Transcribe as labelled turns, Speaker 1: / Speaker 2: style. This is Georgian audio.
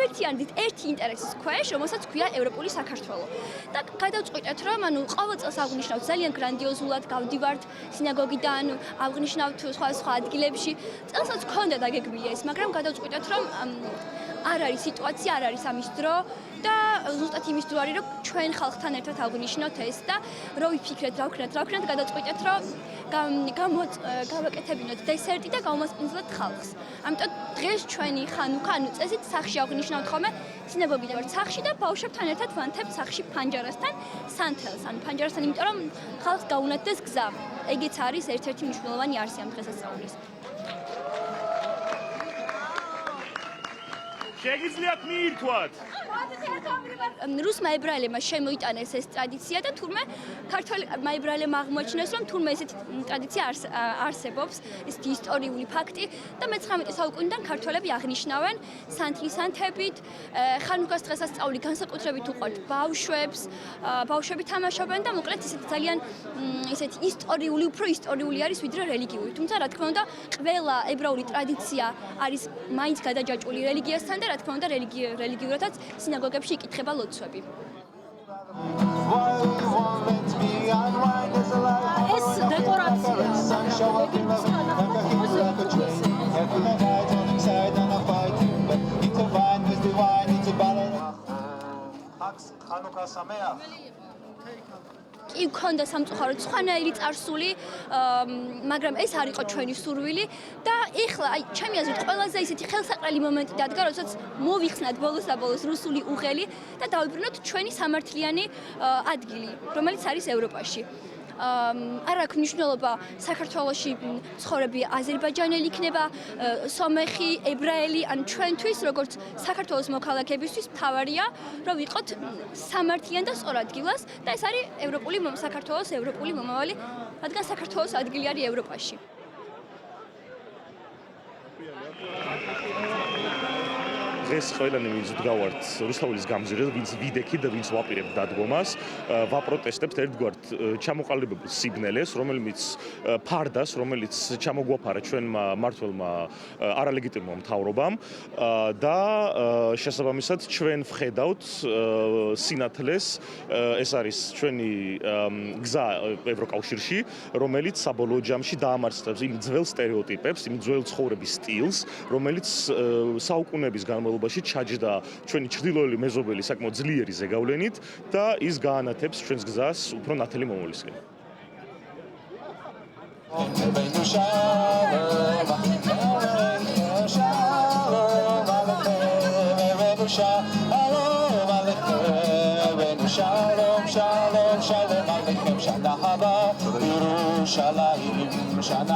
Speaker 1: ერთიანობით ერთი ინტერესის ქვეშ, რომელსაც ქვია ევროპული საქართველო. და გადავწყვიტეთ, რომ ყოველ წელს აღვნიშნავთ ძალიან გრანდიოზულად, გავდივართ სინაგოგიდან, აღვნიშნავთ სხვა ადგილებში. წელსაც გქონდა დაგეგმილი ეს, მაგრამ გადავწყვიტეთ, რომ არ არის სიტუაცია, არ არის ამის დრო და ზუსტად იმის დრო არის, რომ ჩვენ ხალხთან ერთად აღვნიშნოთ ეს და რო ვიფიქრეთ, რა ვქნათ, გადავწყვიტეთ, რომ გავაკეთებინოთ დესერტი და გავმასპინძლოთ ხალხს. ამიტომ დღეს ჩვენი ხანუკა, წესით სახში აღვნიშნავთ ხოლმე სინაგოგიდან ვართ სახში და ბავშვებთან ერთად ვანთებთ სახში ფანჯარასთან სანთელს, ფანჯარასთან, იმიტომ რომ ხალხს გაუნათდეს გზა. ეგეც არის ერთ-ერთი მნიშვნელოვანი არსი ამ დღესასწაულის.
Speaker 2: შეგიძლიათ მიირთვათ?
Speaker 1: რუსმა ებრაელებმა შემოიტანეს ეს ტრადიცია და თურმე ქართველმა ებრაელებმა აღმოაჩინეს, რომ თურმე ესეთი ტრადიცია არსებობს, ესეთი ისტორიული ფაქტი და მე-19 საუკუნიდან ქართველები აღნიშნავენ სანთლისანთებით, ხანუკას დღესასწაული განსაკუთრებით უყვართ ბავშვებს, ბავშვები თამაშობენ და მოკლედ ესეთი ძალიან ესეთი ისტორიული, უფრო ისტორიული არის ვიდრე რელიგიური. თუმცა რა თქმა უნდა, ყველა ებრაული ტრადიცია არის მაინც გადაჯაჭვული რელიგიასთან და რა თქმა უნდა რელიგიურადაც სინაგოგებში იკითხება ლოცვები.
Speaker 3: ეს დეკორაცია.
Speaker 1: კი გქონდა სამწუხაროდ სხვანაირი წარსული, მაგრამ ეს არ იყო ჩვენი სურვილი და ეხლა აი ჩემი აზრით ყველაზე ისეთი ხელსაყრელი მომენტი დადგა, როდესაც მოვიხსნათ ბოლოს რუსული უღელი და დავიბრუნოთ ჩვენი სამართლიანი ადგილი, რომელიც არის ევროპაში. არ აქვს მნიშვნელობა საქართველოში ცხოვრები აზერბაიჯანელი იქნება, სომეხი, ებრაელი, ან ჩვენთვის, როგორც საქართველოს მოქალაქეებისთვის მთავარია, რომ ვიყოთ სამართლიანი და სწორ ადგილას და ეს არის საქართველოს ევროპული მომავალი, რადგან საქართველოს ადგილი არის ევროპაში.
Speaker 2: დღეს ყველანი ვინც ვდგავართ რუსთაველის გამზირზე, ვინც ვიდექით და ვინც ვაპირებთ დადგომას, ვაპროტესტებთ ერთგვარად ჩამოყალიბებულ სიგნალეს, რომელიც ფარდას, რომელიც ჩამოგვაფარა ჩვენმა მმართველმა არალეგიტიმურმა მთავრობამ და შესაბამისად ჩვენ ვხედავთ სინათლეს, ეს არის ჩვენი გზა ევროკავშირში, რომელიც საბოლოო ჯამში დაამარცხებს იმ ძველ სტერეოტიპებს, იმ ძველ ცხოვრების სტილს, რომელიც საუკუნეების განმავლობაში ჩაჯდა ჩვენი ჩრდილოელი მეზობელი საკმაოდ ძლიერი ზეგავლენით და ის გაანათებს ჩვენს გზას უფრო ნათელი მომავლისკენ.
Speaker 4: Shana